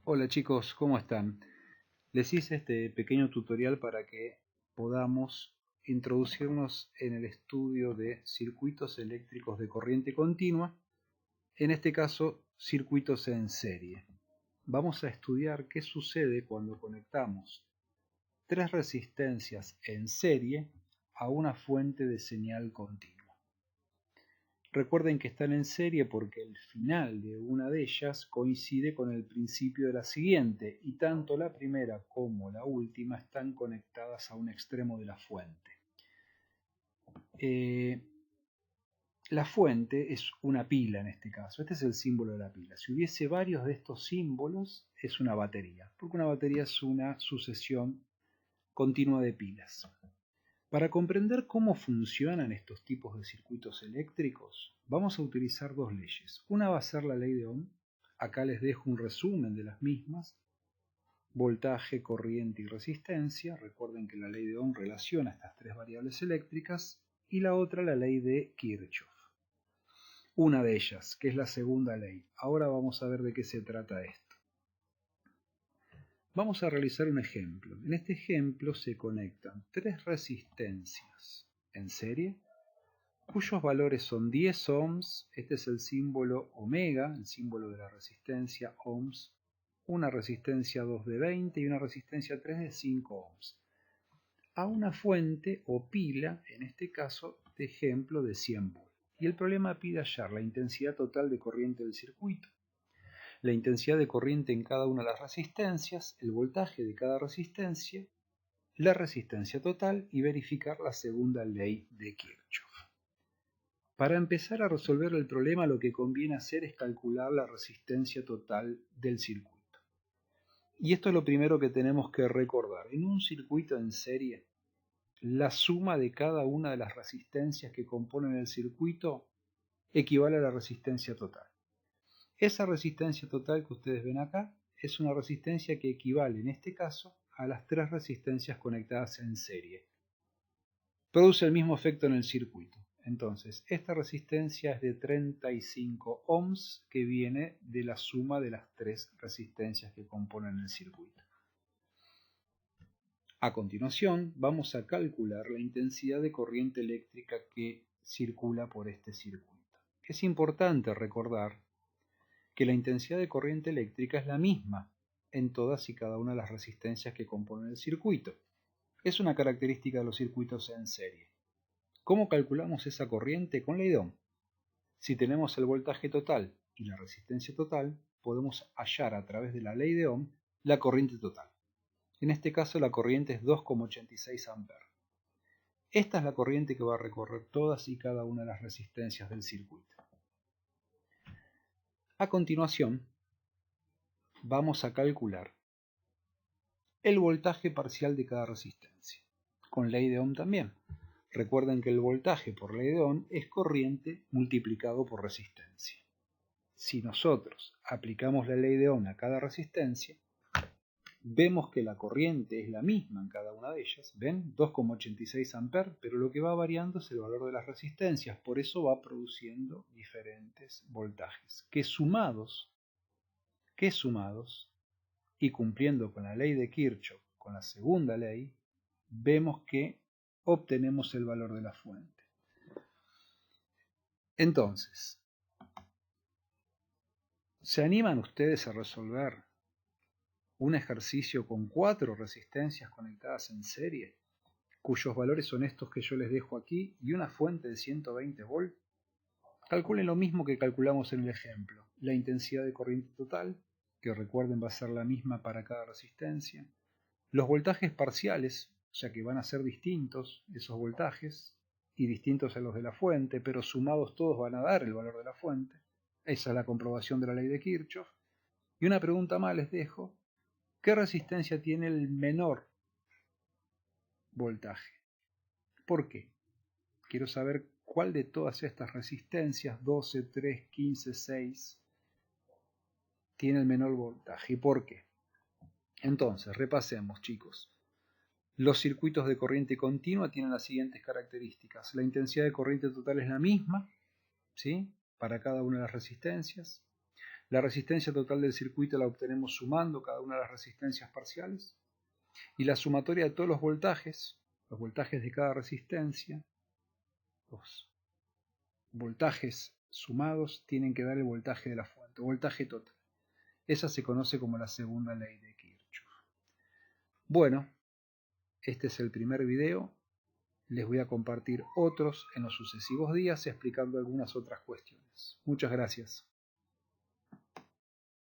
Hola chicos, ¿cómo están? Les hice este pequeño tutorial para que podamos introducirnos en el estudio de circuitos eléctricos de corriente continua, en este caso circuitos en serie. Vamos a estudiar qué sucede cuando conectamos tres resistencias en serie a una fuente de señal continua. Recuerden que están en serie porque el final de una de ellas coincide con el principio de la siguiente y tanto la primera como la última están conectadas a un extremo de la fuente. La fuente es una pila en este caso, este es el símbolo de la pila. Si hubiese varios de estos símbolos es una batería, porque una batería es una sucesión continua de pilas. Para comprender cómo funcionan estos tipos de circuitos eléctricos, vamos a utilizar dos leyes. Una va a ser la ley de Ohm, acá les dejo un resumen de las mismas, voltaje, corriente y resistencia. Recuerden que la ley de Ohm relaciona estas tres variables eléctricas, y la otra la ley de Kirchhoff. Una de ellas, que es la segunda ley. Ahora vamos a ver de qué se trata esto. Vamos a realizar un ejemplo. En este ejemplo se conectan tres resistencias en serie, cuyos valores son 10 ohms, este es el símbolo omega, el símbolo de la resistencia ohms, una resistencia 2 de 20 y una resistencia 3 de 5 ohms, a una fuente o pila, en este caso de ejemplo de 100 volts. Y el problema pide hallar la intensidad total de corriente del circuito, la intensidad de corriente en cada una de las resistencias, el voltaje de cada resistencia, la resistencia total y verificar la segunda ley de Kirchhoff. Para empezar a resolver el problema lo que conviene hacer es calcular la resistencia total del circuito. Y esto es lo primero que tenemos que recordar. En un circuito en serie, la suma de cada una de las resistencias que componen el circuito equivale a la resistencia total. Esa resistencia total que ustedes ven acá es una resistencia que equivale en este caso a las tres resistencias conectadas en serie. Produce el mismo efecto en el circuito. Entonces, esta resistencia es de 35 ohms que viene de la suma de las tres resistencias que componen el circuito. A continuación, vamos a calcular la intensidad de corriente eléctrica que circula por este circuito. Es importante recordar que la intensidad de corriente eléctrica es la misma en todas y cada una de las resistencias que componen el circuito. Es una característica de los circuitos en serie. ¿Cómo calculamos esa corriente? Con ley de Ohm. Si tenemos el voltaje total y la resistencia total, podemos hallar a través de la ley de Ohm la corriente total. En este caso la corriente es 2,86 A. Esta es la corriente que va a recorrer todas y cada una de las resistencias del circuito. A continuación, vamos a calcular el voltaje parcial de cada resistencia, con ley de Ohm también. Recuerden que el voltaje por ley de Ohm es corriente multiplicado por resistencia. Si nosotros aplicamos la ley de Ohm a cada resistencia, vemos que la corriente es la misma en cada una de ellas, ¿ven? 2,86 A, pero lo que va variando es el valor de las resistencias, por eso va produciendo diferentes voltajes, que sumados y cumpliendo con la ley de Kirchhoff, con la segunda ley, vemos que obtenemos el valor de la fuente. Entonces, ¿se animan ustedes a resolver un ejercicio con 4 resistencias conectadas en serie, cuyos valores son estos que yo les dejo aquí, y una fuente de 120 volts? Calculen lo mismo que calculamos en el ejemplo, la intensidad de corriente total, que recuerden va a ser la misma para cada resistencia, los voltajes parciales, ya que van a ser distintos esos voltajes, y distintos a los de la fuente, pero sumados todos van a dar el valor de la fuente. Esa es la comprobación de la ley de Kirchhoff. Y una pregunta más les dejo: ¿qué resistencia tiene el menor voltaje? ¿Por qué? Quiero saber cuál de todas estas resistencias, 12, 3, 15, 6, tiene el menor voltaje. ¿Y por qué? Entonces, repasemos, chicos. Los circuitos de corriente continua tienen las siguientes características. La intensidad de corriente total es la misma, ¿sí?, para cada una de las resistencias. La resistencia total del circuito la obtenemos sumando cada una de las resistencias parciales. Y la sumatoria de todos los voltajes de cada resistencia, los voltajes sumados tienen que dar el voltaje de la fuente, voltaje total. Esa se conoce como la segunda ley de Kirchhoff. Bueno, este es el primer video. Les voy a compartir otros en los sucesivos días explicando algunas otras cuestiones. Muchas gracias.